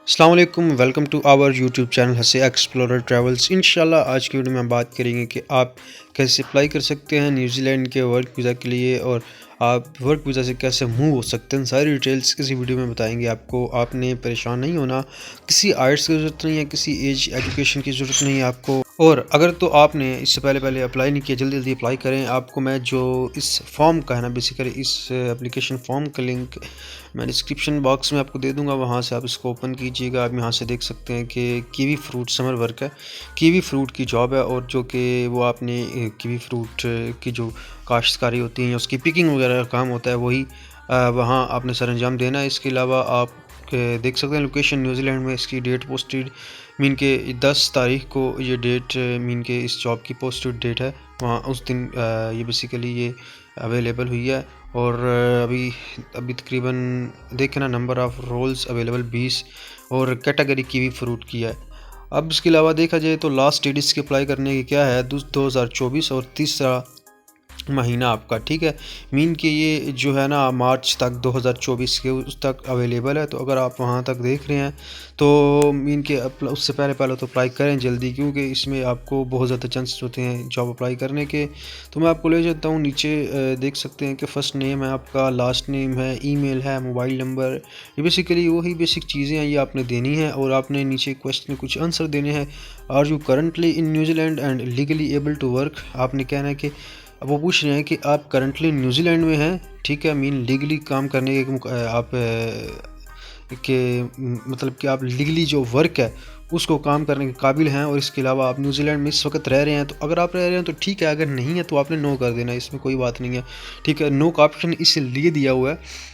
السلام علیکم، welcome to our YouTube channel ہنسے ایکسپلورر ٹریولز۔ انشاءاللہ آج کی ویڈیو میں بات کریں گے کہ آپ کیسے اپلائی کر سکتے ہیں نیوزی لینڈ کے ورک ویزا کے لیے، اور آپ ورک ویزا سے کیسے موو ہو سکتے ہیں۔ ساری ڈیٹیلز کسی ویڈیو میں بتائیں گے آپ کو۔ آپ نے پریشان نہیں ہونا، کسی آئلٹس کی ضرورت نہیں ہے، کسی ایجوکیشن کی ضرورت نہیں ہے آپ کو۔ اور اگر تو آپ نے اس سے پہلے اپلائی نہیں کیا، جلدی اپلائی کریں۔ آپ کو میں جو اس فارم کا ہے نا، بیسیکلی اس اپلیکیشن فارم کا لنک میں ڈسکرپشن باکس میں آپ کو دے دوں گا، وہاں سے آپ اس کو اوپن کیجیے گا۔ آپ یہاں سے دیکھ سکتے ہیں کہ کیوی فروٹ سمر ورک ہے، کیوی فروٹ کی جاب ہے، اور جو کہ وہ آپ نے کیوی فروٹ کی جو کاشتکاری ہوتی ہیں، اس کی پکنگ وغیرہ کا کام ہوتا ہے، وہی وہاں آپ نے سر انجام دینا ہے۔ اس کے علاوہ آپ دیکھ سکتے ہیں لوکیشن نیوزی لینڈ میں، اس کی ڈیٹ پوسٹڈ مین کے 10 تاریخ کو یہ ڈیٹ مین کے اس جاب کی پوسٹڈ ڈیٹ ہے، وہاں اس دن یہ بیسیکلی یہ اویلیبل ہوئی ہے۔ اور ابھی تقریباً دیکھیں نا، نمبر آف رولز اویلیبل 20، اور کیٹیگری کیوی فروٹ کی ہے۔ اب اس کے علاوہ دیکھا جائے تو لاسٹ ڈیٹ اس کے اپلائی کرنے کی کیا ہے، 2024 اور تیسرا مہینہ آپ کا، ٹھیک ہے، مین کہ یہ جو ہے نا مارچ تک 2024 کے اس تک اویلیبل ہے۔ تو اگر آپ وہاں تک دیکھ رہے ہیں تو مین کہ اس سے پہلے تو اپلائی کریں جلدی، کیونکہ اس میں آپ کو بہت زیادہ چانسز ہوتے ہیں جاب اپلائی کرنے کے۔ تو میں آپ کو لے جاتا ہوں نیچے، دیکھ سکتے ہیں کہ فرسٹ نیم ہے آپ کا، لاسٹ نیم ہے، ای میل ہے، موبائل نمبر، یہ بیسیکلی وہی بیسک چیزیں ہیں، یہ آپ نے دینی ہے۔ اور آپ نے نیچے کویسچن میں کچھ آنسر دینے ہیں۔ Are you currently in New Zealand and legally able to work, آپ نے کہنا ہے کہ اب وہ پوچھ رہے ہیں کہ آپ کرنٹلی نیوزی لینڈ میں ہیں، ٹھیک ہے، مین لیگلی کام کرنے کے آپ کہ مطلب کہ آپ لیگلی جو ورک ہے اس کو کام کرنے کے قابل ہیں، اور اس کے علاوہ آپ نیوزی لینڈ میں اس وقت رہ رہے ہیں۔ تو اگر آپ رہ رہے ہیں تو ٹھیک ہے، اگر نہیں ہے تو آپ نے نو کر دینا ہے، اس میں کوئی بات نہیں ہے، ٹھیک ہے۔ نو کا آپشن اس لیے دیا ہوا ہے،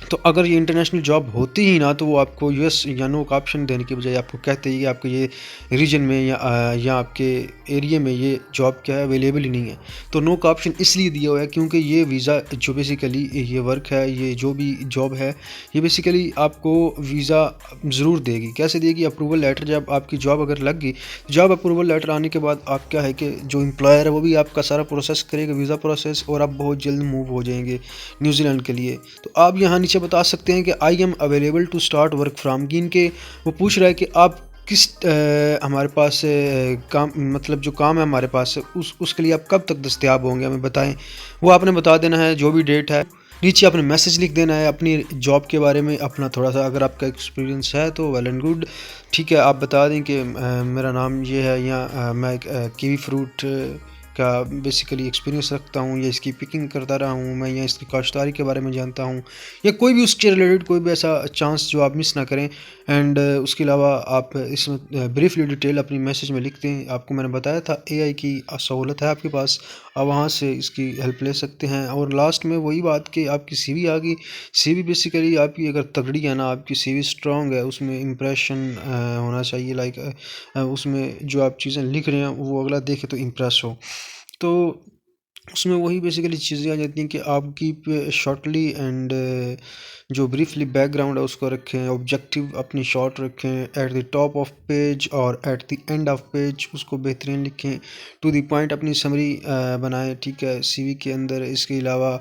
تو اگر یہ انٹرنیشنل جاب ہوتی ہی نا، تو وہ آپ کو یس یا نو کا آپشن دینے کی بجائے آپ کو کہتے ہیں کہ آپ کو یہ ریجن میں یا آپ کے ایریے میں یہ جاب کیا ہے، اویلیبل ہی نہیں ہے۔ تو نو کا آپشن اس لیے دیا ہوا ہے کیونکہ یہ ویزا جو بیسیکلی یہ ورک ہے، یہ جو بھی جاب ہے، یہ بیسیکلی آپ کو ویزا ضرور دے گی۔ کیسے دے گی؟ اپروول لیٹر، جب آپ کی جاب اگر لگ گئی، جاب اپروول لیٹر آنے کے بعد آپ کیا ہے کہ جو امپلائر ہے وہ بھی آپ کا سارا پروسیس کرے گا، ویزا پروسیس، اور آپ بہت جلد موو ہو جائیں گے نیوزی لینڈ کے لیے۔ تو آپ یہاں نیچے بتا سکتے ہیں کہ I am available to start work from گین کے، وہ پوچھ رہا ہے کہ آپ کس ہمارے پاس کام، مطلب جو کام ہے ہمارے پاس اس کے لیے آپ کب تک دستیاب ہوں گے، ہمیں بتائیں۔ وہ آپ نے بتا دینا ہے جو بھی ڈیٹ ہے، نیچے آپ نے میسج لکھ دینا ہے اپنی جاب کے بارے میں، اپنا تھوڑا سا اگر آپ کا ایکسپیرینس ہے تو ویل اینڈ گڈ، ٹھیک ہے۔ آپ بتا دیں کہ میرا نام یہ ہے، یا میں کیوی فروٹ کا بیسیکلی ایکسپیرینس رکھتا ہوں، یا اس کی پکنگ کرتا رہا ہوں میں، یا اس کی کاشتکاری کے بارے میں جانتا ہوں، یا کوئی بھی اس کے ریلیٹڈ کوئی بھی ایسا چانس جو آپ مس نہ کریں۔ اینڈ اس کے علاوہ آپ اس میں بریفلی ڈیٹیل اپنی میسج میں لکھتے ہیں۔ آپ کو میں نے بتایا تھا اے آئی کی سہولت ہے آپ کے پاس، آپ وہاں سے اس کی ہیلپ لے سکتے ہیں۔ اور لاسٹ میں وہی بات کہ آپ کی سی وی آ گئی، سی وی بیسیکلی آپ کی اگر تگڑی ہے نا، آپ کی سی وی اسٹرانگ ہے، اس میں امپریشن ہونا چاہیے، لائک اس میں جو آپ چیزیں لکھ رہے ہیں وہ اگلا دیکھے تو امپریس ہو۔ تو اس میں وہی بیسیکلی چیزیں آ جاتی ہیں کہ آپ کی شارٹلی اینڈ جو بریفلی بیک گراؤنڈ ہے اس کو رکھیں، آبجیکٹیو اپنی شارٹ رکھیں، at the top of page اور at the end of page اس کو بہترین لکھیں، ٹو دی پوائنٹ اپنی سمری بنائیں، ٹھیک ہے، سی وی کے اندر۔ اس کے علاوہ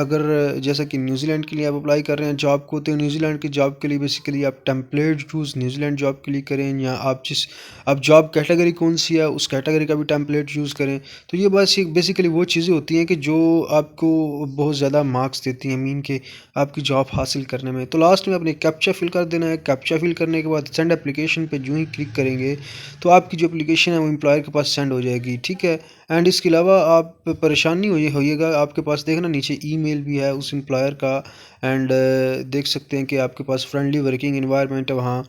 اگر جیسا کہ نیوزی لینڈ کے لیے آپ اپلائی کر رہے ہیں جاب کو، تو نیوزی لینڈ کی جاب کے لیے بیسیکلی آپ template choose New Zealand job کے لیے کریں، یا آپ جاب کیٹیگری کون سی ہے اس کیٹیگری کا بھی ٹیمپلیٹ یوز کریں۔ تو یہ بس بیسیکلی وہ چیزیں ہوتی ہیں کہ جو آپ کو بہت زیادہ مارکس دیتی ہیں مین کہ آپ کی جاب حاصل کرنے میں۔ تو لاسٹ میں اپنے کیپچا فل کر دینا ہے، کیپچا فل کرنے کے بعد سینڈ اپلیکیشن پہ جو ہی کلک کریں گے تو آپ کی جو اپلیکیشن ہے وہ امپلائر کے پاس سینڈ ہو جائے گی، ٹھیک ہے۔ اینڈ اس کے علاوہ آپ پریشان نہیں ہوئیے گا، آپ کے پاس دیکھنا نیچے ای میل بھی ہے اس امپلائر کا، اینڈ دیکھ سکتے ہیں کہ آپ کے پاس فرینڈلی ورکنگ انوائرمنٹ ہے وہاں،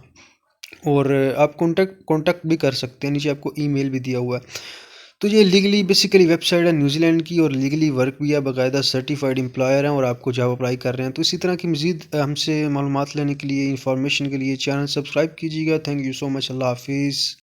اور آپ کانٹیکٹ بھی کر سکتے ہیں، نیچے آپ کو ای میل بھی دیا ہوا ہے۔ تو یہ لیگلی بیسیکلی ویب سائٹ ہے نیوزی لینڈ کی، اور لیگلی ورک بھی ہے، باقاعدہ سرٹیفائڈ امپلائر ہیں، اور آپ کو جاب اپلائی کر رہے ہیں۔ تو اسی طرح کی مزید ہم سے معلومات لینے کے لیے، انفارمیشن کے لیے چینل سبسکرائب کیجیے گا۔ تھینک یو سو مچ، اللہ حافظ۔